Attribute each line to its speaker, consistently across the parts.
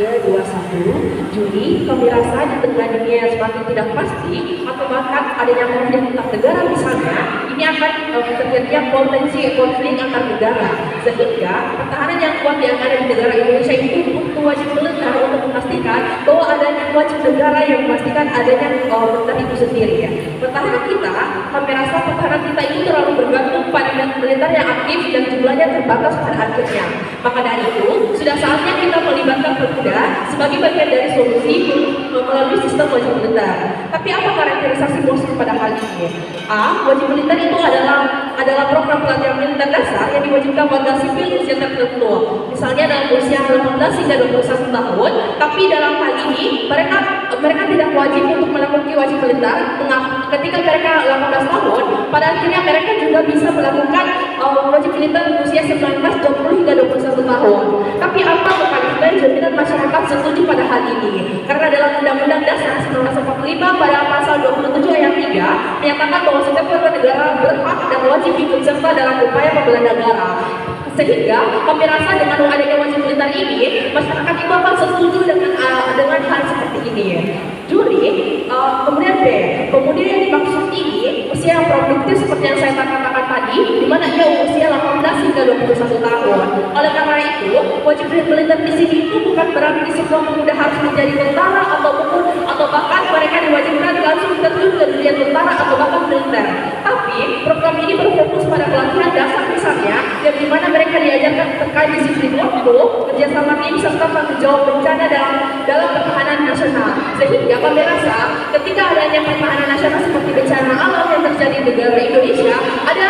Speaker 1: 3, 2, 1. Juli, kami rasa di tengah dunia yang semakin tidak pasti atau bahkan adanya konflik antar negara misalnya, ini akan terjadinya potensi konflik antar negara. Sehingga pertahanan yang kuat yang ada di negara Indonesia itu butuh wajib militer untuk memastikan bahwa adanya wajib negara yang memastikan adanya militer itu sendiri ya. Pertahanan kita, kami rasa pertahanan kita itu terlalu bergantung pada militer yang aktif dan jumlahnya terbatas pada akhirnya. Maka dari itu, sudah saatnya kita melibatkan pemuda sebagai bagian dari solusi melalui sistem wajib militer. Tapi apa karakterisasi Polri pada hal ini? A. Wajib militer itu adalah program pelatihan militer dasar yang diwajibkan warga sipil usia tertentu. Misalnya dalam usia 18 hingga 21 tahun, tapi dalam hal ini mereka tidak wajib untuk melakukan wajib militer. Ketika mereka 18 tahun, pada akhirnya mereka juga bisa melakukan wajib militer usia 19, 20 hingga 21 tahun. Tapi apa mekanisme jaminan masyarakat setuju pada hal ini? Karena dalam Undang-Undang Dasar 1945 pada pasal 27 ayat 3 menyatakan bahwa setiap warga negara berhak dan wajib ikut serta dalam upaya pembelaan negara. Sehingga kami rasa dengan adanya wajib militer ini, masyarakat itu akan setuju dengan hal seperti ini. Juli, kemudian B, kemudian yang dimaksud ini usia yang produktif seperti yang saya katakan tadi, di mana ia usia 18 hingga 21 tahun. Oleh karena itu, wajib militer di sini itu bukan berarti semua pemuda harus menjadi tentara atau bahkan mereka diwajibkan langsung terjun ke dunia tentara atau bahkan militer. Tapi program ini berfokus pada pelatihan dasar misalnya, yang dimana mereka diajarkan terkait disiplin waktu, kerjasama tim serta tanggung jawab bencana dalam pertahanan nasional. Sehingga kami rasa ketika adanya pertahanan nasional seperti bencana alam yang terjadi di negara Indonesia, ada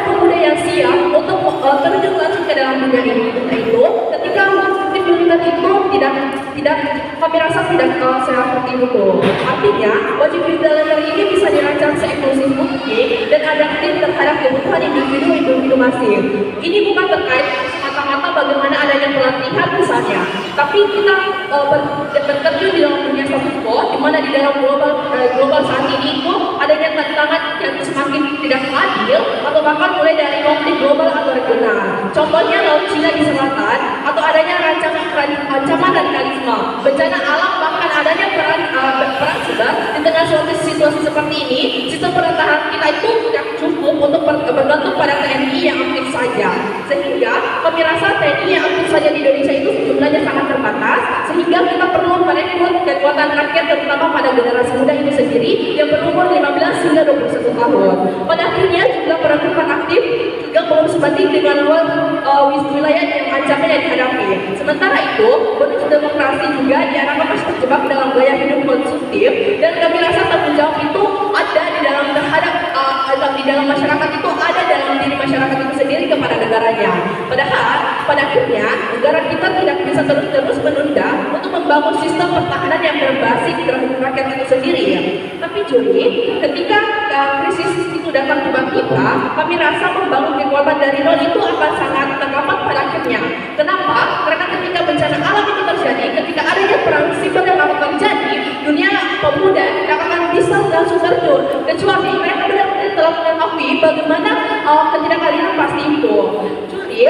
Speaker 1: pemuda yang siap untuk terjun langsung ke dalam dunia ini. Itu ketika wajib militer itu tidak kami rasa tidak seperti itu. Artinya wajib militer ini bisa dirancang se-inklusif mungkin dan adaptif terhadap kebutuhan individu masing. Ini bukan terkait semata-mata bagaimana adanya pelatihan misalnya, tapi kita terjun di dalam dunia status quo, di mana di dalam global saat ini itu adanya tantangan yang semakin tidak adil atau bahkan mulai dari konflik global atau regional. Contohnya Laut Cina di selatan atau adanya ancaman radikalisme, bencana alam, bahkan adanya perang siber. Di tengah situasi seperti ini, sistem pertahanan kita itu tidak cukup untuk bergantung pada TNI yang aktif saja. Sehingga kami rasa TNI yang aktif saja di Indonesia itu jumlahnya sangat terbatas, sehingga kita perlu merekrut kekuatan rakyat terutama pada generasi muda ini sendiri yang berumur 15 hingga 21 tahun. Pada akhirnya jumlah perekrutan aktif juga belum sebanding dengan wilayah yang ancaman yang dihadapi. Sementara itu, bonus demokrasi juga dianggap masih terjebak dalam gaya hidup konsumtif, dan kami rasa tanggung jawab itu ada di dalam masyarakat itu ada dalam diri masyarakat itu sendiri kepada negaranya. Padahal pada akhirnya negara kita tidak bisa terus menunda untuk membangun sistem pertahanan yang berbasis rakyat itu sendiri ya. Tapi Juli, ketika krisis itu datang tiba-tiba, kami rasa membangun kekuatan dari nol itu akan sangat terlambat pada akhirnya. Kenapa? Karena ketika bencana alam itu terjadi, ketika adanya perang siber yang akan terjadi, dunia pemuda tidak akan bisa langsung terjun kecuali mereka benar-benar telah mengetahui bagaimana ketidakadilan pasti itu. Juli,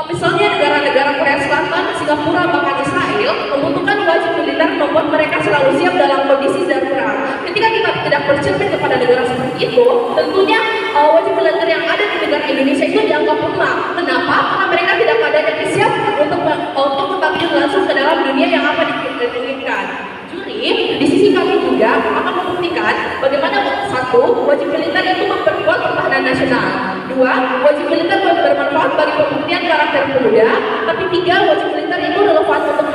Speaker 1: misalnya negara-negara Korea Selatan, Singapura, bahkan Israel membutuhkan wajib militer membuat mereka selalu siap dalam kondisi darurat. Ketika kita tidak bercermin kepada negara seperti itu, tentunya wajib militer yang ada di negara Indonesia itu dianggap lemah. Kenapa? Karena mereka tidak adanya kesiapan untuk terjun langsung ke dalam dunia yang apa diinginkan. Juli, di sisi kami juga akan membuktikan bagaimana satu, wajib militer itu memperkuat pertahanan nasional. Dua, wajib militer bermanfaat bagi pembuktian karakter pemuda. Tapi tiga, wajib militer itu relevan untuk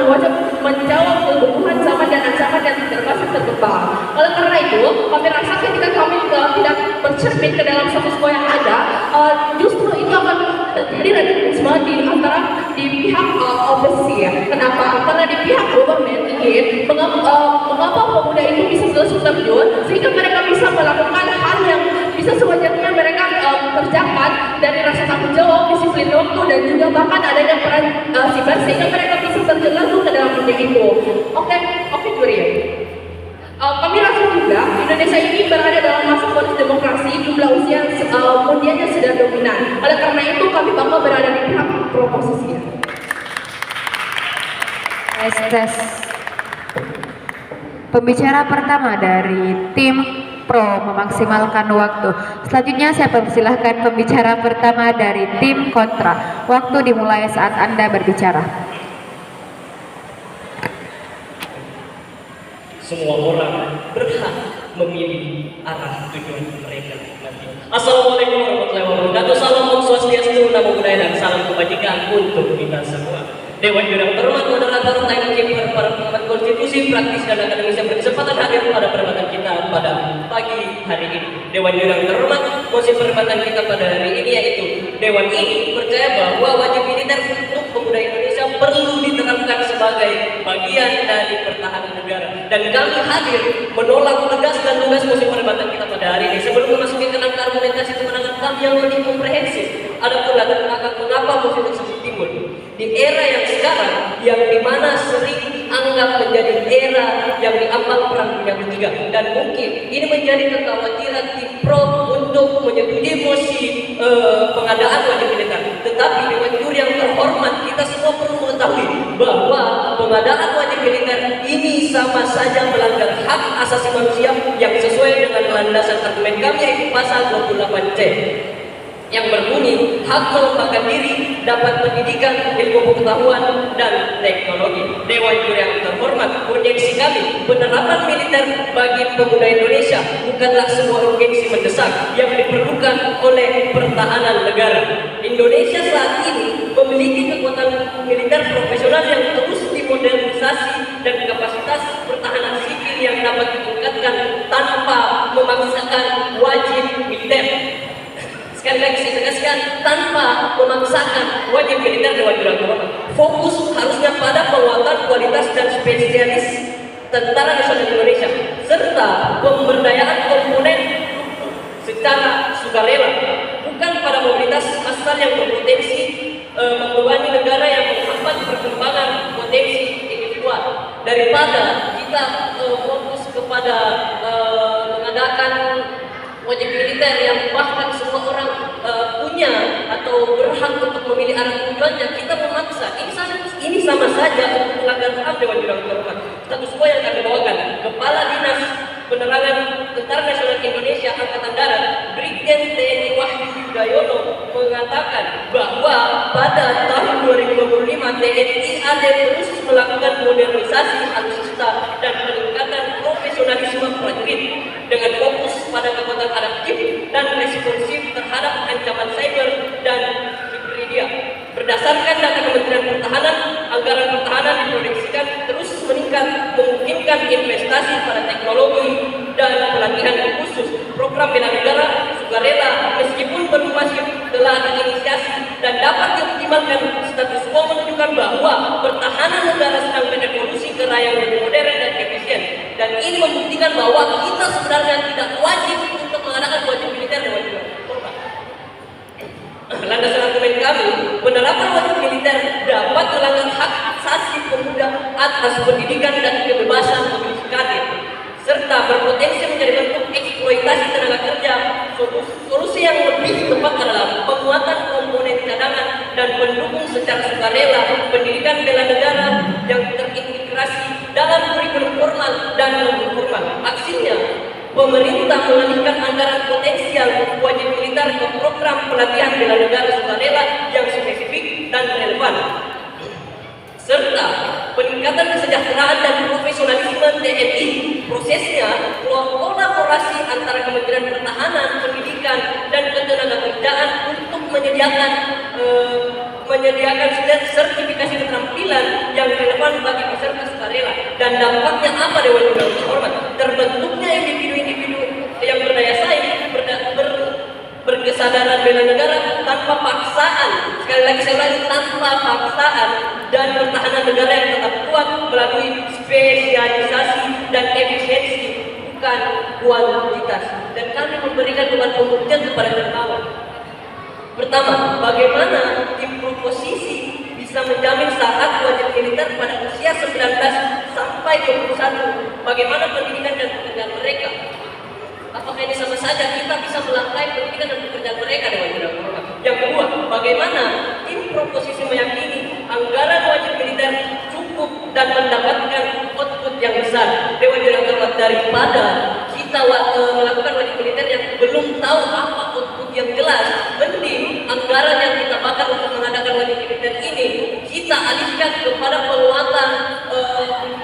Speaker 1: menjawab kebutuhan zaman dan ancaman yang terbatas terkembang. Oleh karena itu, kami rasa ketika kami tidak bercermin ke dalam status quo yang ada, justru itu akan terjadi radikalisme di pihak oposisi ya. Kenapa? Karena di pihak government ini mengapa pemuda itu bisa langsung terjun sehingga mereka bisa melakukan hal yang bisa sewajarnya mereka kerjakan dari rasa tanggung jawab, disiplin waktu, dan juga bahkan adanya peran siber sehingga mereka bisa terjun langsung ke dalam dunia itu. Oke, Juri. Kami rasa juga Indonesia ini berada dalam masa polis demokrasi, jumlah usia mundianya sudah dominan. Oleh karena itu kami bangga berada di pihak proposisi.
Speaker 2: Tes tes. Pembicara pertama dari tim Pro memaksimalkan waktu. Selanjutnya saya persilahkan pembicara pertama dari tim Kontra. Waktu dimulai saat Anda berbicara.
Speaker 3: Semua orang berhak memilih arah tujuan mereka nanti. Assalamualaikum warahmatullahi wabarakatuh. Salam Om Swastiastu, Namo Buddhaya, dan salam kebajikan untuk kita semua. Dewan Jurang terhormat, moderator, timekeeper, para pengamat konstitusi, praktis dan akademis yang berkesempatan hadir pada perdebatan kita pada pagi hari ini. Dewan Jurang terhormat, mosi perdebatan kita pada hari ini yaitu Dewan ini percaya bahwa wajib militer untuk pemuda Indonesia perlu diterapkan sebagai bagian dari pertahanan negara. Dan kami hadir menolak tegas dan lugas mosi perdebatan kita pada hari ini. Sebelum memasuki ke angka argumentasi kemenangan kami yang lebih komprehensif, ada pula latar mengapa mosi tersebut timbul di era yang sekarang, yang dimana sering dianggap menjadi era yang diambang perang dunia ketiga, dan mungkin ini menjadi kekhawatiran tim Pro untuk menyetujui mosi pengadaan wajib militer. Tetapi Dewan Juri yang terhormat, kita semua perlu mengetahui bahwa pengadaan wajib militer ini sama saja melanggar hak asasi manusia yang sesuai dengan landasan argumen kami yaitu pasal 28C yang berbunyi hak mengembangkan diri, dapat pendidikan, ilmu pengetahuan, dan teknologi. Dewan Juri yang terhormat, urgensi kami penerapan militer bagi pemuda Indonesia bukanlah sebuah urgensi mendesak yang diperlukan oleh pertahanan negara. Indonesia saat ini memiliki kekuatan militer profesional yang terus dimodernisasi dan kapasitas pertahanan sipil yang dapat ditingkatkan tanpa memaksakan wajib militer. Sekali lagi saya tegaskan, tanpa memaksakan wajib militer. Dewan Juri terhormat, fokus harusnya pada penguatan kualitas dan spesialis Tentara Nasional Indonesia serta pemberdayaan komponen secara sukarela, bukan pada mobilitas massal yang berpotensi membebani negara yang menghambat perkembangan potensi individual. Daripada kita fokus kepada mengadakan wajib militer yang bahkan semua orang punya atau berhak untuk memilih arah tujuannya, kita memaksa. Ini sama saja untuk melanggar HAM. Dewan Juri terhormat, status quo yang kami bawakan, Kepala Dinas Penerangan Tentara Nasional Indonesia Angkatan Darat Brigjen TNI Wahyu Yudayono mengatakan bahwa pada tahun 2025 TNI AD terus melakukan modernisasi alutsista dan peningkatan profesionalisme prajurit dengan fokus pada kekuatan adaptif dan responsif terhadap ancaman cyber dan hibrida. Berdasarkan data Kementerian Pertahanan, anggaran pertahanan diproyeksikan terus meningkat, memungkinkan investasi pada teknologi dan pelatihan khusus. Program bela negara sukarela meskipun belum masif telah diinisiasi dan dapat dioptimalkan. Status quo menunjukkan bahwa pertahanan negara sedang berevolusi ke arah yang lebih modern dan efisien, dan ini membuktikan bahwa kita sebenarnya tidak wajib untuk mengadakan wajib militer. Dewan Juri terhormat, landasan argumen kami, penerapan wajib militer dapat melanggar hak asasi pemuda atas pendidikan dan kebebasan memilih karir, serta berpotensi menjadi bentuk eksploitasi tenaga kerja. Solusi yang lebih tepat adalah penguatan komponen cadangan dan pendukung secara sukarela pendidikan bela negara yang terintegrasi dalam kurikulum formal dan non formal. Aksinya, pemerintah mengalihkan anggaran potensial wajib militer ke program pelatihan bela negara sukarela yang spesifik dan relevan, serta peningkatan kesejahteraan dan profesionalisme TNI. Prosesnya kolaborasi antara Kementerian Pertahanan, Pendidikan, dan Ketenagakerjaan untuk menyediakan sertifikasi keterampilan yang relevan bagi peserta sukarela. Dan dampaknya apa? Dewan Juri terhormat, terbentuknya individu-individu yang berdaya saing, berkesadaran bela negara tanpa paksaan. Sekali lagi saya ulangi, tanpa paksaan, dan pertahanan negara yang tetap kuat melalui spesialisasi dan efisiensi, bukan kuantitas. Dan kami memberikan beban pembuktian kepada tertawan. Pertama, bagaimana tim proposisi bisa menjamin saat wajib militer pada usia 19 sampai 21? Bagaimana pendidikan dan pekerjaan mereka? Apakah ini sama saja kita bisa melangkai pendidikan dan pekerjaan mereka? Dewan Juri terhormat. Yang kedua, bagaimana tim proposisi meyakini anggaran wajib militer cukup dan daripada kita melakukan wajib militer yang belum tahu apa output yang jelas, mending anggaran yang kita bakar untuk mengadakan wajib militer ini kita alihkan kepada penguatan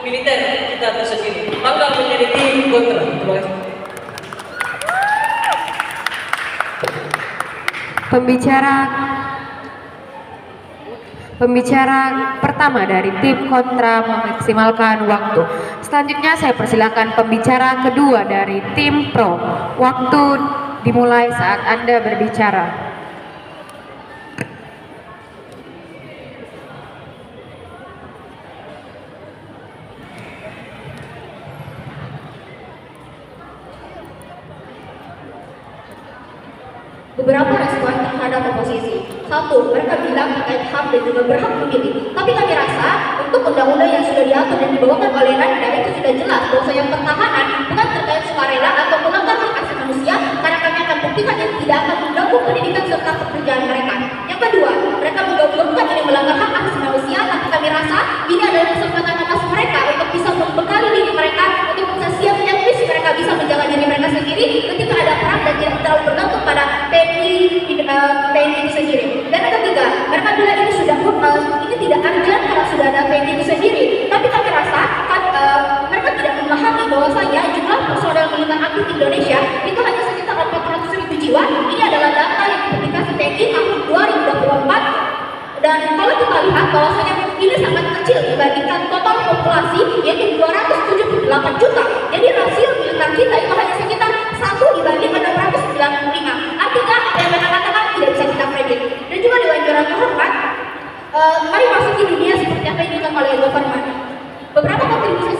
Speaker 3: militer kita tersendiri. Maka menjadi tim kontra. Terima kasih.
Speaker 2: Pembicara pertama dari tim kontra memaksimalkan waktu. Selanjutnya saya persilakan pembicara kedua dari tim pro. Waktu dimulai saat Anda berbicara.
Speaker 4: Beberapa respon terhadap oposisi. Satu, mereka bilang terkait HAM dan juga berhak memilih. Tapi kami rasa untuk undang-undang yang sudah diatur dan dibawakan oleh Rakyat itu sudah jelas bahwa yang pertahanan bukan terkait sukarela atau melanggar hak asasi manusia, karena kami akan buktikan yang tidak akan mengganggu pendidikan serta pekerjaan mereka. Yang kedua, mereka menggabungkan ini melanggar hak asasi manusia, tapi kami rasa ini adalah kesempatan atas mereka untuk bisa membekali diri mereka untuk bisa siap etis mereka bisa menjaga diri mereka sendiri ketika ada perang dan tidak terlalu bergantung pada TNI itu sendiri. Dan yang ketiga, mereka bilang ini sudah ini tidak urgent karena sudah ada TNI itu sendiri. Tapi kami rasa mereka tidak memahami bahwasanya jumlah personel militer aktif Indonesia itu hanya sekitar 400.000 jiwa. Ini adalah data yang dipublikasi TNI tahun 2024. Dan kalau kita lihat bahwasanya ini sangat kecil dibandingkan total populasi yaitu 278 juta. Jadi rasio militer kita itu hanya sekitar 1:695. Artinya apa yang mereka katakan tidak bisa kita predik. Dan juga Dewan Juara terhormat, mari masuki dunia seperti apa yang dilakukan oleh government. Beberapa kontribusi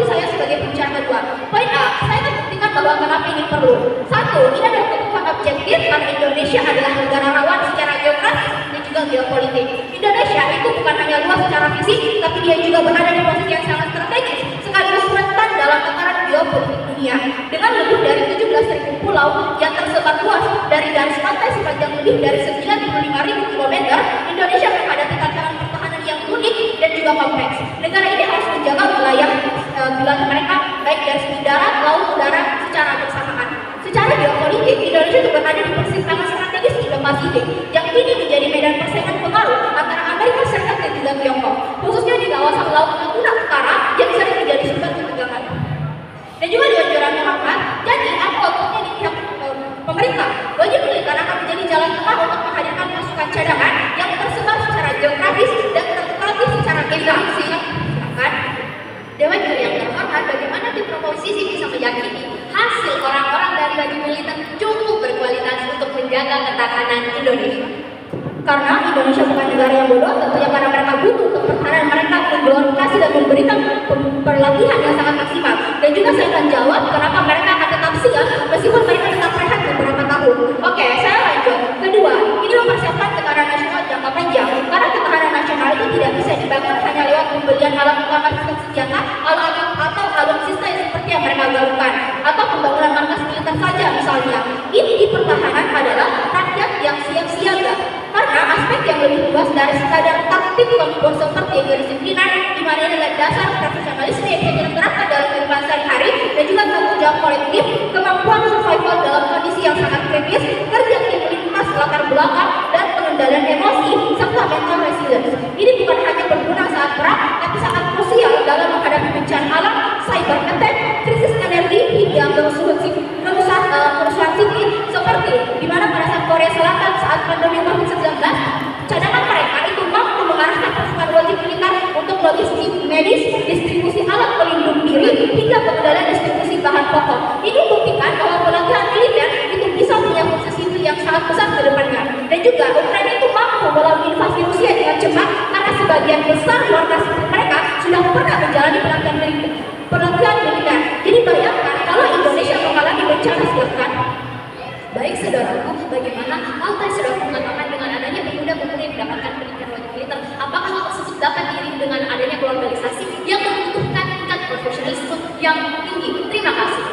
Speaker 4: saya sebagai pembicara kedua. Poin A, saya akan buktikan bahwa kenapa ini perlu. Satu, ini adalah kebutuhan objektif karena Indonesia adalah negara rawan secara geografis dan juga geopolitik. Indonesia itu bukan hanya luas secara fisik, tapi dia juga berada di posisi yang sangat strategis, sekaligus rentan dalam tataran geopolitik dunia. Dengan lebih dari 17.000 pulau yang tersebar luas dari garis pantai sepanjang lebih dari 95.000 km, Indonesia menghadapi tantangan pertahanan yang unik dan juga kompleks. Negara ini harus menjaga wilayah mereka baik dari segi darat, laut, udara secara bersamaan. Secara geopolitik, Indonesia juga berada di persimpangan strategis Indo-Pasifik yang kini menjadi medan persaingan pengaruh antara Amerika Serikat dan juga Tiongkok, khususnya di kawasan Laut Natuna Utara yang sering menjadi sumber ketegangan. Dan juga Dewan Juara terhormat, jadi apa outputnya di pihak pemerintah? Wajib militer akan menjadi jalan tengah untuk menghadirkan pasukan cadangan yang tersebar secara geografis dan terlatih secara geografis. Silakan. Dewan Juara yang terhormat, bagaimana tim oposisi bisa meyakini hasil orang-orang dari wajib militer cukup berkualitas untuk menjaga ketahanan Indonesia? Karena Indonesia bukan negara yang bodoh, tentunya karena mereka butuh untuk pertahanan mereka mengglorifikasi dan memberikan pelatihan yang sangat maksimal. Dan juga saya akan jawab kenapa mereka akan tetap siap meskipun mereka tetap rehat beberapa tahun. Oke, saya lanjut. Kedua, ini mempersiapkan ketahanan nasional jangka panjang. Karena ketahanan nasional itu tidak bisa dibangun hanya lewat pembelian alat utama sistem senjata atau alutsista yang seperti yang mereka gaungkan, atau pembangunan markas militer saja misalnya. Inti pertahanan adalah rakyat yang siap siaga. Karena aspek yang lebih luas dari sekadar taktik tempur seperti kedisiplinan, di mana ini adalah dasar profesionalisme yang bisa diterapkan dalam kehidupan sehari-hari, dan juga tanggung jawab kolektif, kemampuan survival dalam kondisi yang sangat kritis, kerja tim lintas latar belakang, dan pengendalian emosi, serta mental resilience. Ini bukan hanya berguna saat perang, tapi sangat krusial dalam menghadapi bencana alam, cyber attack, krisis energi, hingga kerusuhan sipil, seperti di mana pada saat Korea Selatan saat pandemi COVID-19, cadangan mereka itu mampu mengarahkan pasukan wajib militer untuk logistik medis, distribusi alat pelindung diri, hingga pengendalian distribusi bahan pokok. Ini buktikan bahwa pelatihan militer itu bisa punya fungsi sipil yang sangat besar ke depannya. Dan juga Ukraina itu mampu melalui invasi Rusia dengan cepat karena sebagian besar warga sipil mereka sudah pernah menjalani pelatihan militer. Jadi bayangkan kalau Indonesia mengalami bencana, silakan. Baik saudaraku, bagaimana hal tadi sudah mengatakan dengan adanya pemuda-pemuda yang mendapatkan pendidikan wajib militer, apakah hal tersebut dapat diiringi dengan adanya globalisasi yang membutuhkan tingkat profesionalisme yang tinggi? Terima kasih.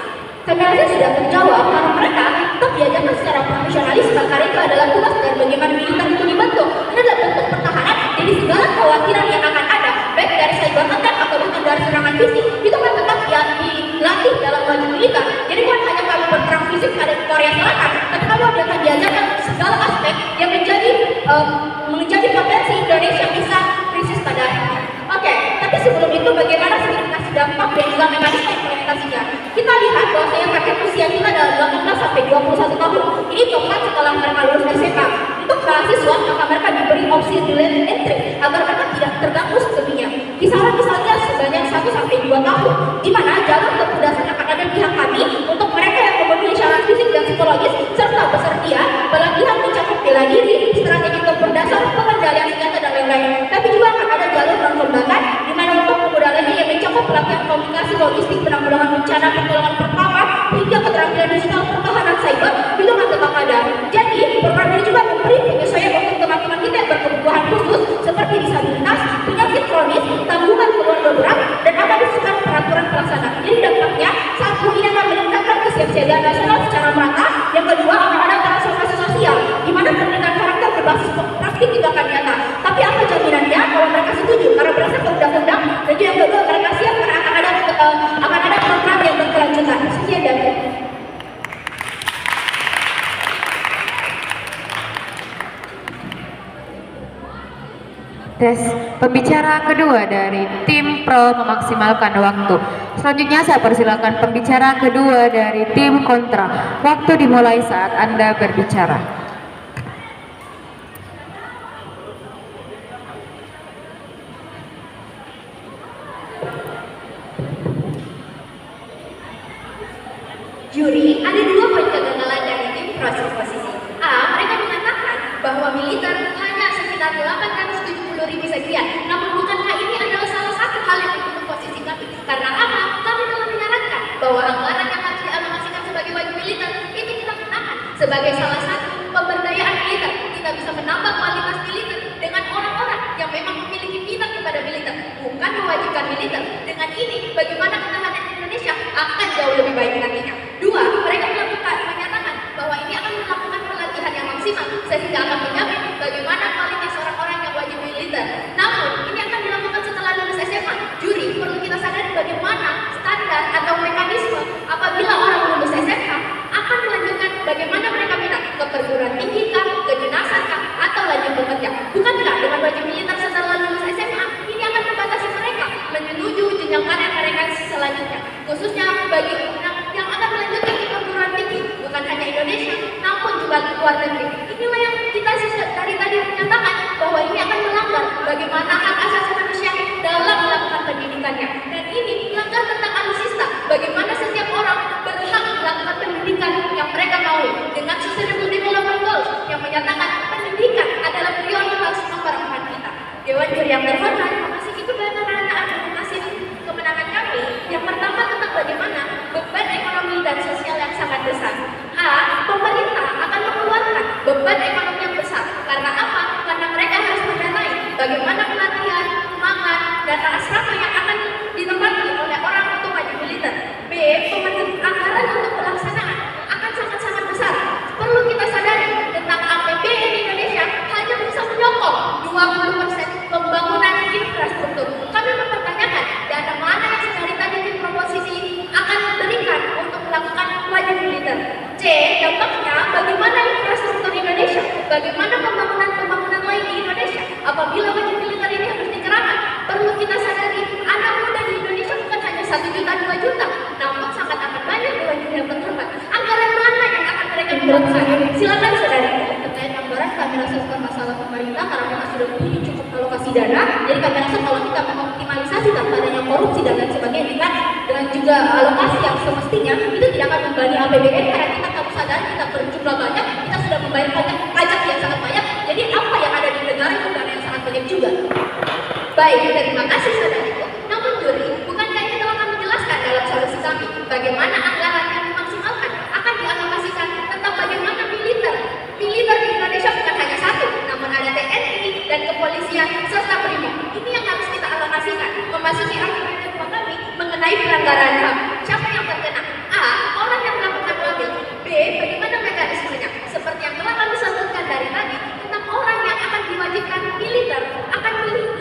Speaker 4: Kami rasa sudah terjawab karena mereka tetap diajarkan secara profesionalisme karena itu adalah tugas dari bagaimana militer itu dibentuk. Ini adalah bentuk pertahanan, jadi segala kekhawatiran yang akan ada, baik dari cyber attack atau bahkan dari serangan fisik, itu kan tetap yang dilatih bagaimana signifikasi dampak dan juga mekanisme implementasinya. Kita lihat bahwa saya paket usia kita adalah 18 sampai 21 tahun. Ini tepat setelah mereka lulus SMA. Untuk mahasiswa, maka mereka diberi opsi delayed entry agar mereka tidak terganggu studinya. Kisaran misalnya sebanyak 1 sampai 2 tahun, di mana jalur kecerdasan akan ada di pihak kami untuk mereka yang memenuhi syarat fisik dan psikologis serta bersedia, pelatihan mencakup bela diri, strategi berdasar pengendalian senjata dan lain-lain. Tapi juga akan ada jalur non-konbatan di mana untuk pemuda lainnya yang mencakup pelatihan komunikasi, logistik, penanggulangan bencana, pertolongan pertama, hingga keterampilan digital, pertahanan cyber itu akan tetap ada. Jadi program ini juga memberi penyesuaian untuk teman-teman kita yang berkebutuhan khusus seperti disabilitas, penyakit kronis, tanggungan keluarga berat, dan akan disusun peraturan pelaksana. Jadi dampaknya, satu, ini akan meningkatkan kesiapsiagaan nasional secara merata. Yang kedua, akan ada transformasi sosial, di mana pendidikan karakter berbasis praktik juga akan nyata. Tapi apa jaminannya kalau mereka setuju? Karena berdasarkan undang-undang, dan juga yang kedua mereka siap karena akan ada program yang berkelanjutan. Sekian dan
Speaker 2: tes. Pembicara kedua dari tim pro memaksimalkan waktu. Selanjutnya saya persilakan pembicara kedua dari tim kontra. Waktu dimulai saat Anda berbicara.
Speaker 4: juri, ada dua poin kegagalan dari tim proses posisi. A, mereka mengatakan bahwa militer hanya sekitar 870.000 sekian. Namun bukankah ini adalah salah satu hal yang mendukung posisi kami? Karena apa? Kami telah menyarankan bahwa anggaran yang harus dialokasikan sebagai wajib militer itu kita gunakan sebagai salah satu pemberdayaan militer. Kita bisa menambah kualitas militer dengan orang-orang yang memang memiliki minat kepada militer, bukan mewajibkan militer. Dengan ini, bagaimana ketahanan Indonesia akan jauh lebih baik nantinya. Dua, mereka menyatakan bahwa ini akan melakukan pelatihan yang maksimal sehingga akan menjamin bagaimana kualitas orang-orang yang wajib militer. Namun, ini akan dilakukan setelah lulus SMA. Juri, perlu kita sadari bagaimana standar atau mekanisme apabila orang lulus SMA akan melanjutkan bagaimana mereka minat ke perguruan tinggi kah, kedinasan kah, atau lanjut bekerja. Bukankah dengan wajib militer setelah lulus SMA ini akan membatasi mereka menuju jenjang karir mereka selanjutnya, khususnya bagi yang akan melanjutkan ke perguruan tinggi, bukan hanya Indonesia, namun juga luar negeri. Inilah yang kita dari tadi menyatakan bahwa ini akan melanggar bagaimana hak asasi manusia dalam melakukan pendidikannya. Dan ini melanggar tentang alutsista, bagaimana setiap orang berhak melakukan pendidikan yang mereka mau dengan Sustainable Development Goals yang menyatakan pendidikan adalah prioritas nomor 4 kita. Dewan juri yang terhormat, masih itu bagaimana argumentasi kemenangan kami. Yang pertama tentang bagaimana beban ekonomi dan sosial yang sangat besar. A, pemerintah akan mengeluarkan beban ekonomi yang besar. Karena apa? Karena mereka harus mendanai bagaimana pelatihan, makan, dan asrama yang akan ditempati oleh orang untuk wajib militer. B, anggaran untuk pelaksanaan akan sangat-sangat besar. Perlu kita sadari tentang APBN Indonesia hanya bisa menyokong 20% pembangunan infrastruktur. Kami mempertanyakan dana mana yang dari tadi tim proposisi akan diberikan untuk melakukan wajib militer. C, dampaknya bagaimana infrastruktur Indonesia, bagaimana pembangunan lain di Indonesia apabila wajib militer ini harus dikerahkan. Perlu kita sadari anak muda di Indonesia bukan hanya 1 juta 2 juta, namun sangat amat banyak di wajib yang terhormat. Anggaran mana yang akan mereka gunakan? Silakan saudari. Terkait anggaran kami rasa bukan masalah pemerintah karena mereka sudah punya cukup alokasi dana. Jadi kami rasa kalau kita mengoptimalisasi tanpa adanya korupsi dan lain sebagainya dengan juga alokasi yang semestinya itu tidak akan membebani APBN karena kita tahu sadar kita berjumlah banyak, kita sudah membayar pajak yang sangat banyak. Jadi apa yang ada di negara itu dana yang sangat banyak juga. Baik, terima kasih saudariku. Namun juri, bukankah ini telah kami jelaskan dalam solusi kami bagaimana anggaran yang dimaksimalkan akan dialokasikan tentang bagaimana militer di Indonesia bukan hanya satu, namun ada TNI dan kepolisian serta BRIMOB. Ini yang harus kita alokasikan. Memasuki argumen kedua kami mengenai pelanggaran HAM. Siapa yang terkena? A, orang yang melakukan mobil. B, bagaimana mekanismenya? Seperti yang telah kami sebutkan dari tadi tentang orang yang akan diwajibkan militer akan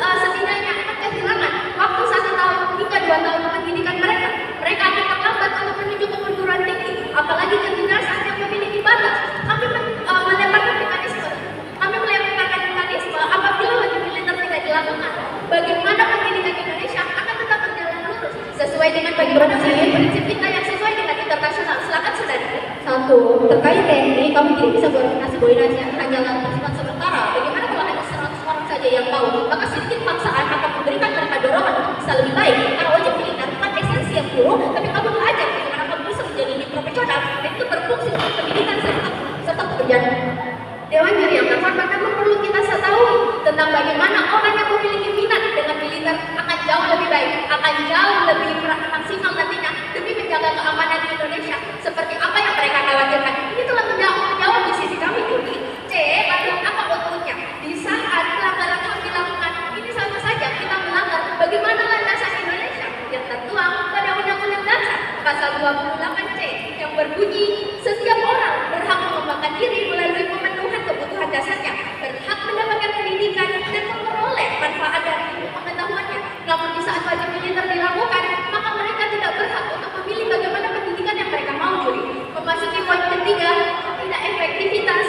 Speaker 4: setidaknya akan kehilangan waktu 1 tahun hingga 2 tahun pendidikan mereka. Mereka akan terlambat untuk menuju ke perguruan tinggi, apalagi kedinasan yang memiliki batas. Kami melemparkan mekanisme apabila wajib militer tidak dilakukan. Bagaimana pendidikan Indonesia akan tetap Satu, terkait TNI, kami tidak bisa berkoordinasi hanya bersifat sementara. Bagaimana kalau hanya 100 orang saja yang mau? Maka sedikit paksaan akan memberikan mereka dorongan untuk bisa lebih baik. Karena wajib militer bukan esensi yang buruk, tapi kami belajar bagaimana kami bisa menjadi lebih profesional dan itu berfungsi untuk pendidikan serta pekerjaan. Dewan Juri yang terhormat, memang perlu kita ketahui tentang bagaimana orang yang memiliki minat dengan militer akan jauh lebih baik, akan jauh lebih maksimal nantinya demi menjaga keamanan di Indonesia seperti apa yang mereka khawatirkan. Ini telah menjawab di sisi kami, Juri. C, lalu apa outputnya? Di saat pelanggaran HAM dilakukan, ini sama saja kita melanggar bagaimana landasan Indonesia yang tertuang pada Undang-Undang Dasar pasal 28C yang berbunyi setiap orang berhak mengembangkan diri melalui pemenuhan kebutuhan dasarnya, berhak mendapatkan pendidikan dan memperoleh manfaat dari pengetahuannya. Namun di saat wajib militer dilakukan, maka mereka tidak berhak untuk memilih bagaimana pendidikan yang mereka mau, Juri. Memasuki poin ketiga, tidak efektivitas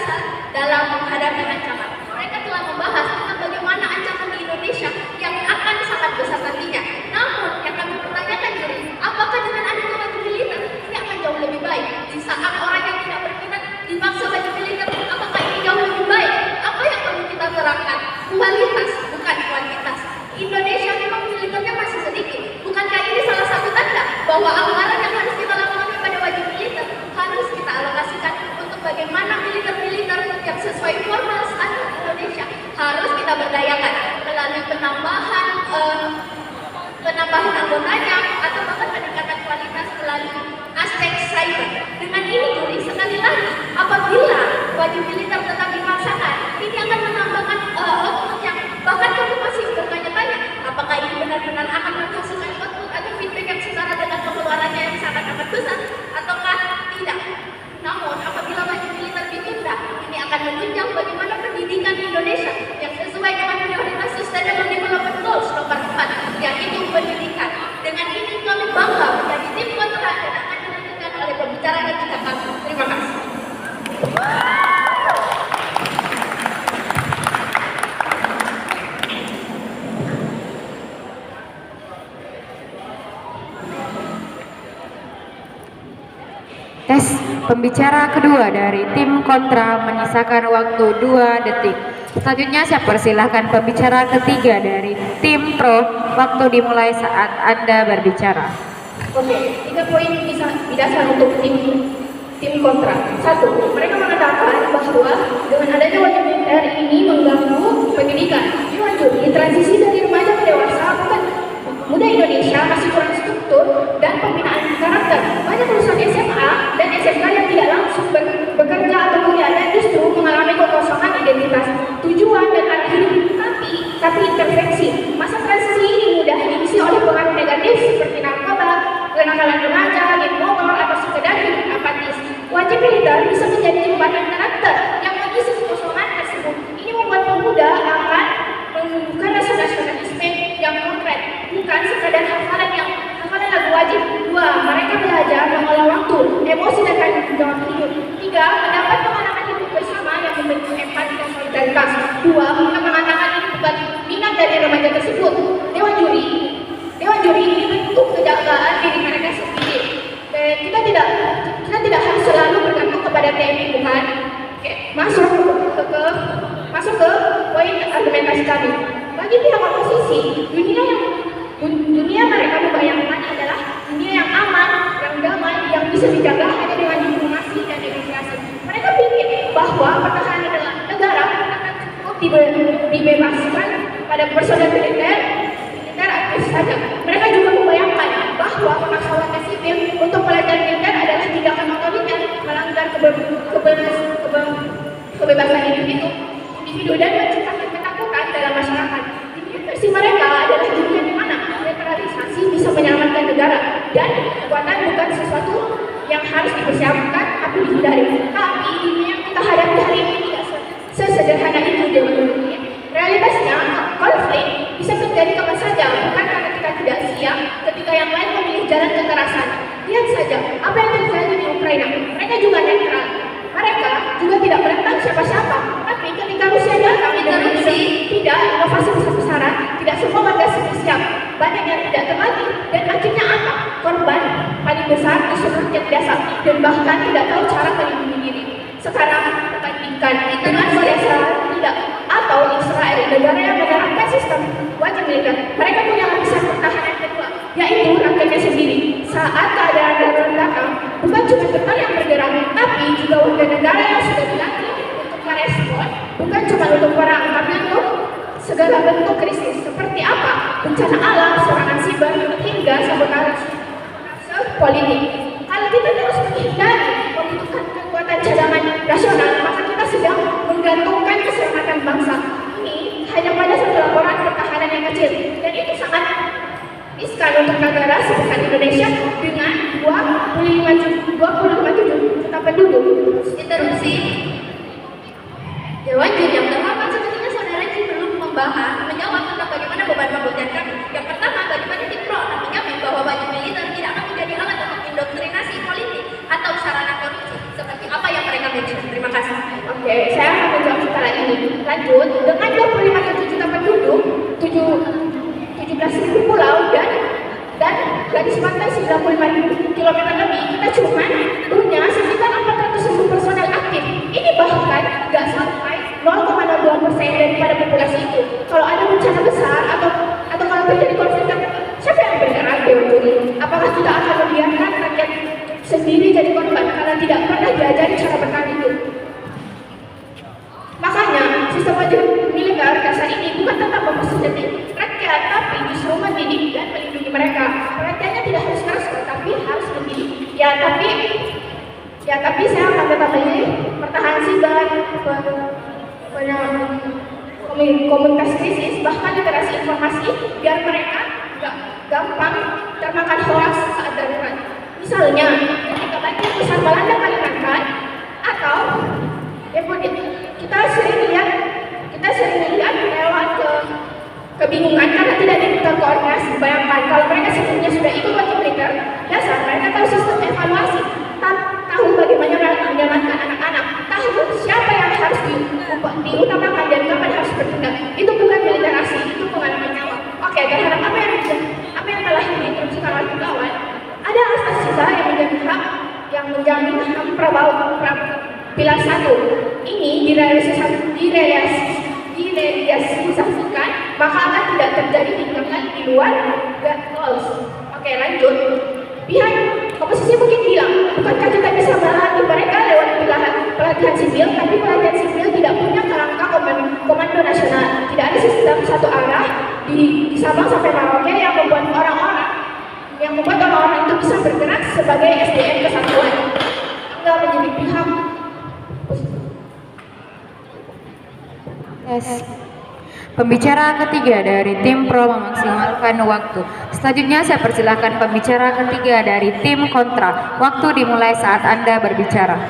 Speaker 4: dalam menghadapi ancaman. Mereka telah membahas tentang bagaimana ancaman di Indonesia yang akan sangat besar nantinya. Namun yang kami pertanyakan, Juri, apakah dengan adanya wajib militer ini akan jauh lebih baik? Di saat orang yang tidak berminat dipaksa wajib militer, apakah ini jauh lebih baik? Apa yang perlu kita terapkan? Kualitas, bukan kuantitas. Indonesia memang militernya masih sedikit. Bukankah ini salah satu tanda bahwa anggaran yang harus kita lakukan pada wajib militer harus kita alokasikan untuk bagaimana militer-militer yang sesuai formal standar Indonesia harus kita berdayakan melalui penambahan anggotanya atau bahkan peningkatan kualitas melalui aspek cyber. Dengan ini, Juri, sekali lagi, apabila wajib militer tetap dipaksakan, ini akan menambahkan output yang bahkan kami masih bertanya-tanya apakah ini benar-benar akan menghasilkan output atau feedback yang setara dengan pengeluarannya yang sangat amat besar ataukah tidak. Namun apabila wajib militer ditunda, ini akan menunjang bagaimana pendidikan di Indonesia yang sesuai dengan prioritas Sustainable Development Goals nomor 4, yaitu pendidikan. Dengan ini kami bangga menjadi tim kontra dan akan dilanjutkan oleh pembicara ketiga kami. Terima kasih.
Speaker 2: Tes pembicara kedua dari tim kontra menyisakan waktu 2 detik. Selanjutnya saya persilahkan pembicara ketiga dari tim pro. Waktu dimulai saat Anda berbicara.
Speaker 4: Oke, 3 poin bidasar untuk tim kontra. 1, mereka mengatakan bahwa dengan adanya wajib militer ini mengganggu pendidikan. Dewan Juri, transisi dari remaja ke dewasa bukan muda Indonesia masih kurang struktur dan pembinaan karakter. Banyak lulusan SMA dan SMK yang tidak langsung bekerja atau kuliah dan justru mengalami kekosongan identitas, tujuan dan arti hidup, tapi intervensi. Masa transisi ini mudah diisi oleh pengaruh negatif seperti narkoba, kenakalan remaja, geng motor, atau sekedar hidup apatis. Wajib militer bisa menjadi jembatan karakter yang mengisi kekosongan tersebut. Ini membuat pemuda akan menumbuhkan rasa nasionalisme yang konkret, bukan sekadar hafalan lagu wajib. 2, mereka belajar mengolah waktu, emosi dan tanggung jawab hidup. 3, mendapat pengalaman hidup bersama yang membentuk empati dan solidaritas. 2, mereka mengatakan ini bukan minat dari remaja tersebut. Dewan Juri ini bentuk kejagaan diri mereka sendiri. Kita tidak harus selalu bergantung kepada TNI, bukan? Oke, masuk ke poin argumentasi kami. Bagi pihak oposisi, dunia mereka membayangkan adalah dunia yang aman, yang damai, yang bisa dijaga hanya dengan diplomasi dan negosiasi. Mereka pikir bahwa pertahanan negara akan cukup dibebaskan pada personel militer aktif saja. Mereka juga membayangkan bahwa memaksa warga sipil untuk pelajar militer adalah tindakan otoriter, melanggar kebebasan individu dan menciptakan ketakutan dalam masyarakat. Versi mereka adalah dunia di mana netralisasi bisa menyelamatkan negara dan kekuatan bukan sesuatu yang harus dipersiapkan tapi dihindari. Tapi dunia yang kita hadapi hari ini tidak sesederhana itu, Dewan Juri. Realitasnya, konflik bisa terjadi kapan saja, bukan karena kita tidak siap ketika yang lain memilih jalan kekerasan. Lihat saja apa yang terjadi di Ukraina. Mereka juga netral. Mereka juga tidak menentang siapa-siapa. Tapi ketika Rusia datang intervensi, tidak inovasi besar-besaran, tidak semua warga sipil siap. Banyak yang tidak terlatih dan akhirnya apa? Korban paling besar di seluruh rakyat biasa dan bahkan tidak tahu cara melindungi diri. Sekarang bandingkan dengan Malaysia tidak atau Israel, negara yang menerapkan sistem wajib militer. Mereka punya lapisan pertahanan kedua, yaitu rakyatnya sendiri. Saat keadaan darurat datang, bukan cuma tentara yang bergerak, tapi juga warga negara yang sudah dilatih untuk merespon, bukan cuma untuk perang, tapi untuk segala bentuk krisis. Seperti apa? Bencana alam, serangan siber, hingga sabotase politik. Kalau kita terus menghindari membutuhkan kekuatan cadangan nasional, maka kita sedang menggantungkan keselamatan bangsa ini hanya pada satu laporan pertahanan yang kecil, dan itu sangat riskan untuk negara sebesar Indonesia dengan 25,7 juta penduduk.
Speaker 5: Interupsi. Dewan Juri yang terhormat, sepertinya saudara Ji belum menjawab tentang bagaimana beban pembuktian kami. Yang pertama, bagaimana tim pro menjamin bahwa wajib militer tidak akan menjadi alat untuk indoktrinasi politik atau sarana korupsi seperti apa yang mereka mention. Terima kasih.
Speaker 4: Oke, saya akan menjawab setelah ini. Lanjut, dengan 25,7 juta penduduk, 17.000 pulau dan garis pantai 95.000 km lebih, kita cuma punya sekitar 400.000 personel aktif. Ini bahkan nggak sampai 0,02% daripada populasi itu. Kalau ada bencana besar atau kalau terjadi konflik, siapa yang bergerak, Dewan Juri? Apakah kita akan membiarkan rakyat sendiri jadi korban karena tidak pernah diajari cara bertahan hidup? Makanya sistem wajib militer dasar ini bukan tentang mempersenjatai rakyat, tapi justru mendidik dan melindungi mereka. Perhatiannya tidak harus keras, tapi harus mendidik. Tapi saya akan tetap memilih pertahanan siber, komunitas krisis, bahkan literasi informasi, biar mereka gak gampang termakan hoax saat darurat. Misalnya, ketika banjir besar melanda Kalimantan, atau kita sering lihat lewat kebingungan karena tidak terkoordinasi. Bayangkan kalau mereka sebelumnya sudah ikut wajib militer dasar, mereka tahu sistem evaluasi, tahu bagaimana menyelamatkan anak-anak, tahu siapa yang harus diutamakan dan kapan harus bertindak. Itu bukan militerasi, itu pengalaman nyawa. Oke, terhadap apa yang telah diinstruksikan oleh kawan, ada asas sisa yang menjamin HAM pilar 1 ini direalisasikan, maka akan tidak terjadi tindakan di luar goals. Oke, lanjut. Pihak oposisi mungkin bilang, bukankah kita bisa melatih mereka lewat pelatihan sipil, tapi pelatihan sipil tidak punya kerangka komando nasional. Tidak ada sistem satu arah di Sabang sampai Merauke yang membuat orang-orang itu bisa bergerak sebagai SDM kesatuan. Enggak menjadi pihak.
Speaker 2: Yes. Pembicara ketiga dari tim pro memaksimalkan waktu. Selanjutnya saya persilakan pembicara ketiga dari tim kontra. Waktu dimulai saat Anda berbicara.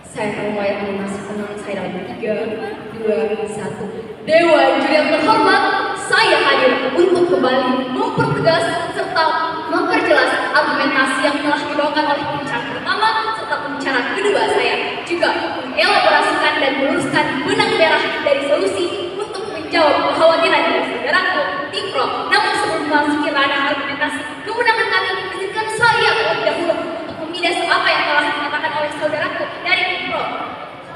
Speaker 5: Saya akan mulai animasi tenang saya dalam 3, 2, 1. Dewan Juri yang terhormat, saya hadir untuk kembali mempertegas serta memperjelas argumentasi yang telah dibawakan oleh pembicara pertama serta pembicara kedua saya, juga mengelaborasikan dan meluruskan benang merah dari solusi untuk menjawab kekhawatiran dari saudaraku tim pro. Namun sebelum memasuki ranah argumentasi kemenangan kami, izinkan saya terlebih dahulu untuk memidas apa yang telah dikatakan oleh saudaraku dari tim pro.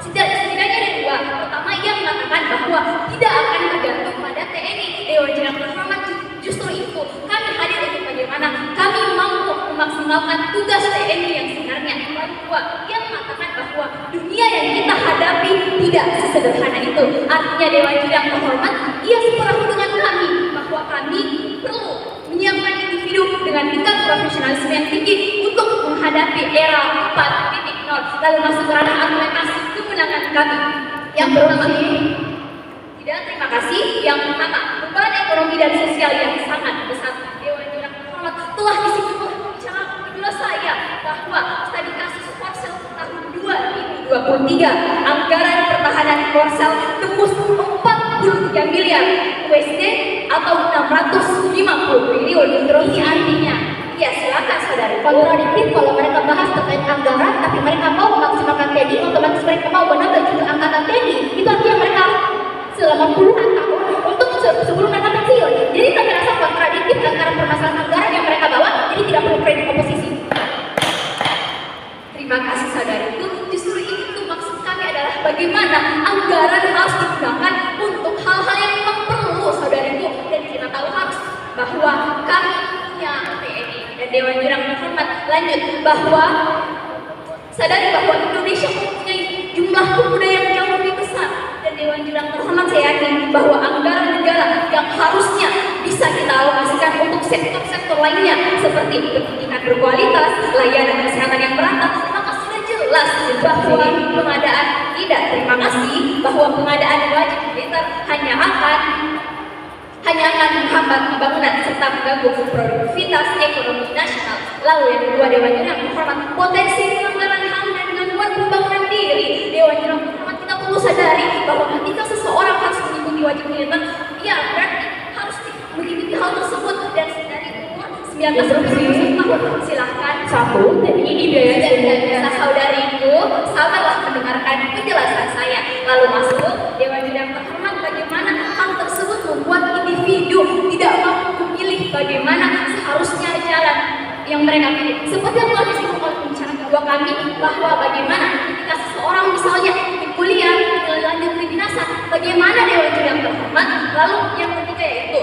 Speaker 5: Setidaknya ada dua. Pertama, ia mengatakan bahwa tidak akan bergantung pada TNI. Dewan Juri yang terhormat, justru itu kami hadir untuk bagaimana kami mampu memaksimalkan tugas TNI yang sebenarnya. Lalu dua, ia mengatakan bahwa dunia yang kita hadapi tidak sesederhana itu. Artinya Dewan Juri yang terhormat, ia seperahu dengan kami bahwa kami perlu menyiapkan individu dengan tingkat profesionalisme yang tinggi untuk menghadapi era 4.0. Lalu masuk ke ranah argumentasi kemenangan kami. Yang pertama, terima kasih. Yang pertama, beban ekonomi dan sosial yang sangat besar. Dewan Juri yang terhormat telah disinggung oleh pembicara kedua saya bahwa studi kasus Korsel tahun 2023, anggaran pertahanan Korsel tembus 43 miliar USD atau 650 triliun. Terus artinya, ya silakan saudara.
Speaker 4: Kontradiktif kalau mereka bahas terkait anggaran, tapi mereka mau memaksimalkan TNI, otomatis mereka mau menambah jumlah angkatan TNI. Itu artinya mereka selama puluhan tahun bagaimana anggaran harus digunakan untuk hal-hal yang memang perlu, saudariku. Dan kita tahu harus bahwa kami punya TNI dan Dewan Jurang Terhormat. Lanjut bahwa sadari bahwa Indonesia mempunyai jumlah pemuda yang jauh lebih besar, dan Dewan Jurang Terhormat saya yakin bahwa anggaran negara yang harusnya bisa kita alokasikan untuk sektor-sektor lainnya seperti pendidikan berkualitas, layanan kesehatan yang merata, maka sudah jelas bahwa pengadaan tidak terima kasih bahwa pengadaan wajib militer hanya akan menghambat pembangunan serta mengganggu produktivitas ekonomi nasional. Lalu yang kedua, Dewan Jurang Terhormat, potensi pelanggaran HAM dan gangguan pembangunan diri. Dewan Jurang Terhormat, kita perlu sadari bahwa ketika seseorang harus mengikuti wajib militer, dia berarti harus mengikuti hal tersebut, dan dari umur 19 tahun. Silahkan.
Speaker 1: Satu, dan ini biaya
Speaker 4: saudariku, sabarlah mendengarkan penjelasan saya. Lalu masuk Dewan Jurang Terhormat, bagaimana hal tersebut membuat individu tidak mampu memilih bagaimana seharusnya jalan yang mereka pilih. Seperti yang telah disinggung oleh pembicara kedua kami, bahwa bagaimana ketika seseorang misalnya di kuliah lanjut kedinasan, bagaimana Dewan Jurang Terhormat. Lalu yang ketiga yaitu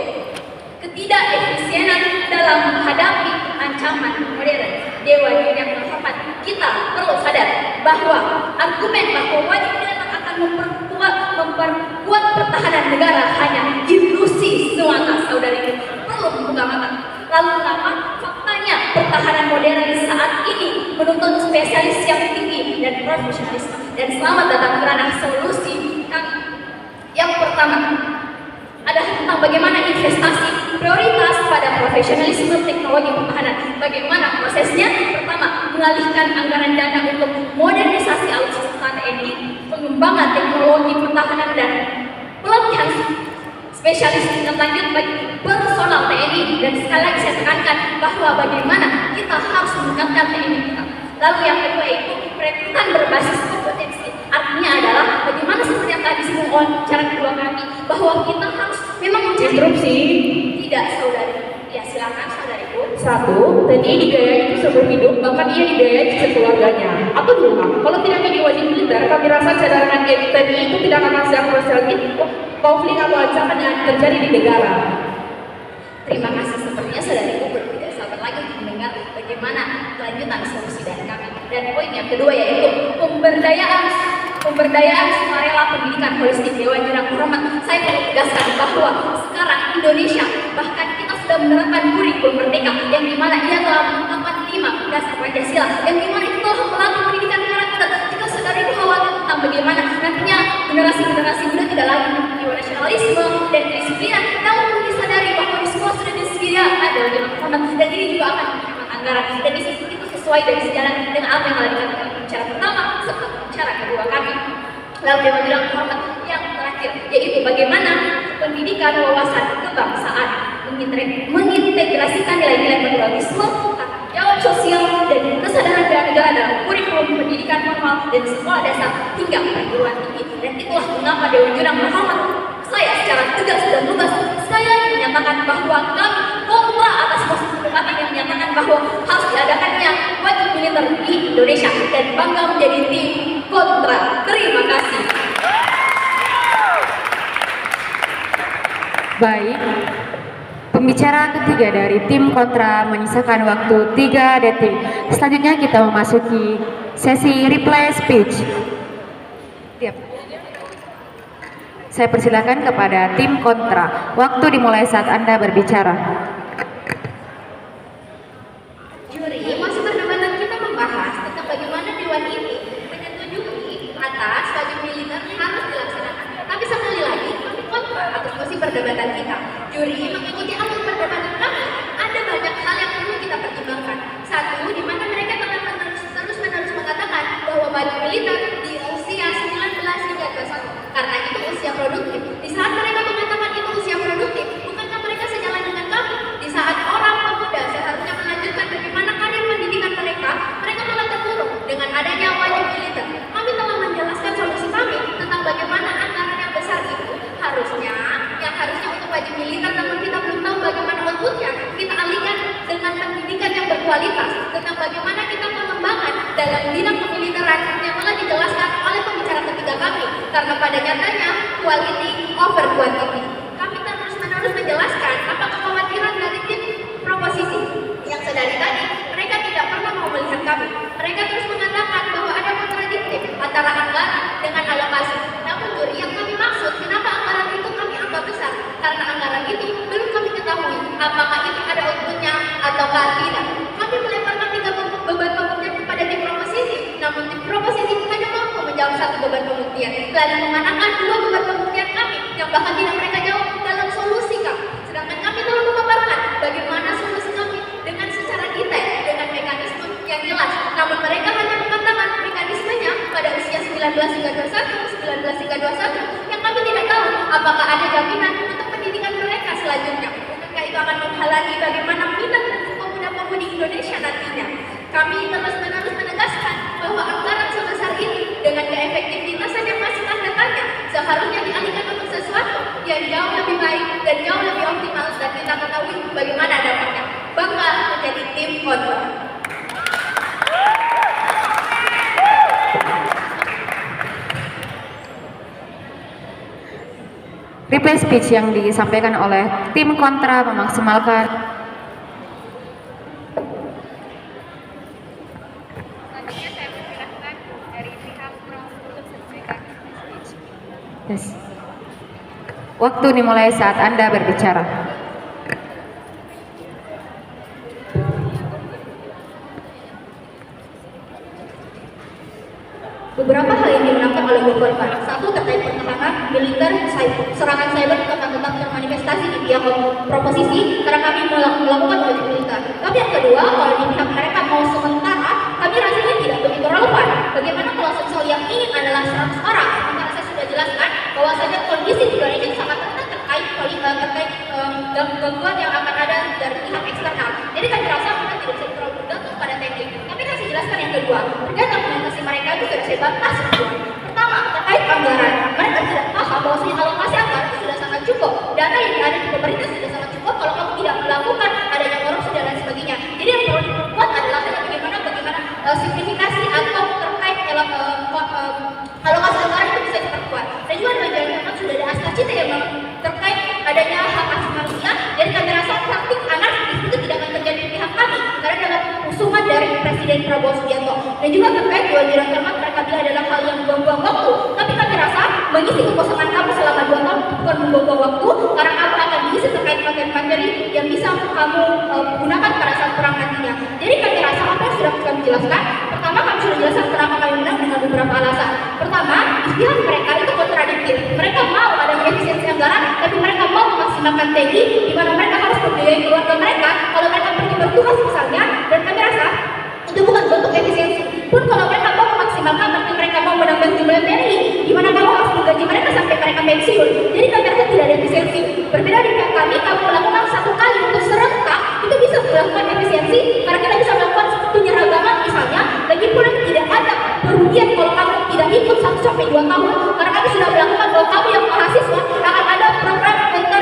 Speaker 4: ketidakefisienan dalam menghadapi ancaman modern. Dewan Jurang Terhormat, kita perlu sadar bahwa argumen bahwa wajib militer akan memperkuat pertahanan negara hanya ilusi semata, saudari. Perlu membuka mata. Lalu kenapa faktanya pertahanan modern saat ini menuntut spesialis yang tinggi dan profesionalisme. Dan selamat datang ke ranah solusi kami. Yang pertama adalah tentang bagaimana investasi prioritas pada profesionalisme teknologi pertahanan. Bagaimana prosesnya? Pertama, mengalihkan anggaran dana untuk modernisasi alutsista TNI, pengembangan teknologi pertahanan dan pelatihan spesialis tingkat lanjut bagi personal TNI. Dan sekali lagi saya tekankan bahwa bagaimana kita harus meningkatkan TNI kita. Lalu yang kedua itu perekrutan berbasis kompetensi. Artinya adalah bagaimana seperti yang tadi disinggung oleh cara kedua kami, bahwa kita harus memang mencari
Speaker 1: interupsi.
Speaker 4: Tidak, saudari. Ya silakan, saudariku.
Speaker 1: Satu, TNI dibiayai itu seumur hidup, bahkan ia dibiayai sekeluarganya. Atau dua, kalau tidak menjadi wajib militer, kami rasa cadangan TNI itu tidak akan siap menyelesaikan konflik atau ancaman yang terjadi di negara.
Speaker 4: Terima kasih, sepertinya saudariku tidak sabar lagi untuk mendengar bagaimana kelanjutan solusi dari kami. Dan poin yang kedua yaitu pemberdayaan sukarela pendidikan holistik. Dewan Jurang Terhormat, saya perlu tegaskan bahwa sekarang Indonesia bahkan kita sudah menerapkan kurikulum merdeka yang dimana ia telah menetapkan 5 dasar Pancasila, yang dimana itu telah melatih pendidikan karakter. Jika saudara itu khawatir tentang bagaimana nantinya generasi muda tidak lagi jiwa nasionalisme dan kedisiplinan, namun perlu disadari bahwa di sekolah sudah disediakan Dewan Jurang Terhormat, dan ini juga akan menghemat anggaran. Dan itu sesuai dari sejalan dengan apa yang telah dikatakan pembicara pertama serta pembicara kedua kami. Lalu Dewan Jurang Terhormat yang terakhir yaitu bagaimana pendidikan wawasan kebangsaan mengintegrasikan nilai-nilai pluralisme, tanggung jawab sosial, dan kesadaran bela negara dalam kurikulum pendidikan formal dan sekolah dasar hingga perguruan tinggi. Dan itulah mengapa Dewan Jurang Terhormat saya secara tegas dan lugas sekali lagi menyatakan bahwa kami kontra atas posisi perdebatan yang menyatakan bahwa harus diadakannya wajib militer di Indonesia, dan bangga menjadi tim kontra. Terima kasih.
Speaker 2: Baik, pembicara ketiga dari tim kontra menyisakan waktu 3 detik. Selanjutnya kita memasuki sesi replay speech. Siap. Saya persilakan kepada tim kontra. Waktu dimulai saat Anda berbicara.
Speaker 4: Juri, masih perdebatan kita membahas tentang bagaimana Dewan ini menyetujui atas wajib militer harus dilaksanakan. Tapi sekali lagi, kami kontra atas posisi perdebatan kita. Juri, mengikuti alur perdebatan kami, ada banyak hal yang perlu kita pertimbangkan. Satu, di mana mereka terus-menerus mengatakan bahwa wajib militer di usia 19 hingga 21. Karena itu usia produktif. Di saat mereka mengatakan itu usia produktif, bukankah mereka sejalan dengan kami? Di saat orang pemuda seharusnya melanjutkan bagaimana karir pendidikan mereka malah terpuruk dengan adanya wajib militer. Kami telah menjelaskan solusi kami tentang bagaimana anggaran yang besar itu harusnya untuk wajib militer, namun kita belum tahu bagaimana outputnya. Kita alihkan dengan pendidikan yang berkualitas, tentang bagaimana kita pengembangan dalam bidang kemiliteran yang telah dijelaskan oleh pembicara ketiga kami, karena pada nyatanya quality over quantity. Kami terus-menerus menjelaskan apa kekhawatiran dari tim proposisi yang sedari tadi mereka tidak pernah mau melihat kami. Mereka terus mengatakan bahwa ada kontradiktif antara anggaran dengan alokasi. Namun juri yang kami maksud, kenapa anggaran itu kami anggap besar? Karena anggaran itu belum kami ketahui apakah itu ada outputnya ataukah tidak. Kami melemparkan 3 beban pembuktian kepada tim proposisi, namun tim proposisi hanya mampu menjawab 1 beban pembuktian, lalu mengatakan 2 beban pembuktian kami yang bahkan tidak mereka jawab dalam solusi kami. Sedangkan kami telah memaparkan bagaimana solusi kami dengan secara detail, dengan mekanisme yang jelas. Namun mereka hanya mengatakan mekanismenya pada usia 19 hingga 21, 19 hingga 21, yang kami tidak tahu apakah ada jaminan untuk pendidikan mereka selanjutnya. Bukankah itu akan menghalangi bagaimana minat pemuda-pemudi Indonesia nantinya? Kami terus-menerus menegaskan bahwa anggaran sebesar ini dengan keefektivitasan yang masih tanda tanya seharusnya dialihkan untuk sesuatu yang jauh lebih baik dan jauh lebih optimal, dan kita ketahui bagaimana dampaknya. Bangga menjadi tim kontra.
Speaker 2: Replay speech yang disampaikan oleh tim kontra memaksimalkan waktu dimulai saat Anda berbicara.
Speaker 4: Beberapa hal yang dimenangkan oleh korban. Satu, terkait pertahanan militer, serangan cyber akan tetap termanifestasi di pihak proposisi karena kami melakukan wajib militer. Tapi yang kedua, kalau di pihak mereka mau sementara, kami rasanya tidak begitu relevan. Bagaimana kalau semisal yang ingin adalah 100 orang? Sementara saya sudah jelaskan bahwasanya kondisi di Indonesia sangat rentan terkait gangguan yang akan ada dari pihak eksternal. Jadi kami rasa kita tidak bisa terlalu bergantung pada TNI. Tapi saya jelaskan yang kedua, terkait argumentasi mereka itu sudah saya bantah semua. Pertama, terkait anggaran, mereka tidak paham bahwa alokasi anggaran itu sudah sangat cukup. Dana yang ada di pemerintah sudah sangat cukup kalau kamu tidak melakukan adanya korupsi dan lain sebagainya. Jadi yang perlu diperkuat adalah bagaimana signifikasi atau terkait alokasi anggaran itu bisa diperkuat. Dan juga menjalankan sudah ada aspek cita yang terkait adanya hak asasi manusia. Jadi kami rasa praktik anarkis itu tidak akan terjadi di pihak kami karena dalam usungan dari Presiden Prabowo Subianto. Dan juga terkait kewajiban termat mereka bila adalah hal yang membuang waktu. Tapi kami rasa mengisi kekosongan kamu selama 2 tahun bukan membuang waktu, karena kamu akan diisi terkait materi yang bisa kamu gunakan pada saat perang nantinya. Jadi kami rasa apa yang sudah kami jelaskan. Pertama, kami sudah jelaskan kenapa kami menang dengan beberapa alasan. Pertama, istilah mereka itu kontradiktif. Mereka mau ada efisiensi anggaran, tapi mereka mau memaksimalkan TNI, di mana mereka harus membiayai keluarga mereka kalau mereka pergi bertugas misalnya. Dan kami rasa itu bukan bentuk efisiensi. Pun kalau mereka mau memaksimalkan, tapi mereka mau menambah jumlah TNI, di mana kamu harus menggaji mereka sampai mereka pensiun. Jadi kami rasa tidak ada efisiensi. Berbeda dengan kami, kamu melakukan 1 kali untuk serentak, itu bisa melakukan efisiensi karena kita bisa melakukan penyeragaman misalnya. Lagi pula tidak ada kerugian kalau kamu tidak ikut 1 sampai 2 tahun, karena kami sudah melakukan bahwa kamu yang mahasiswa akan ada program mentor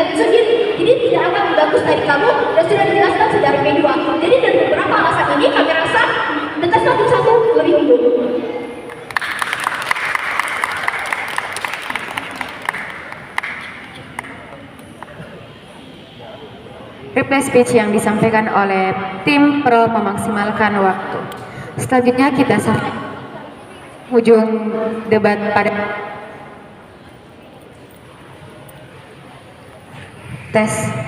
Speaker 4: di sendiri. Jadi tidak akan bagus dari kamu dan sudah dijelaskan sedari P2. Jadi dari beberapa alasan ini kami rasa dekat 1 lebih unggul.
Speaker 2: replay speech yang disampaikan oleh tim pro memaksimalkan waktu. Selanjutnya kita sampai ujung debat pada tes.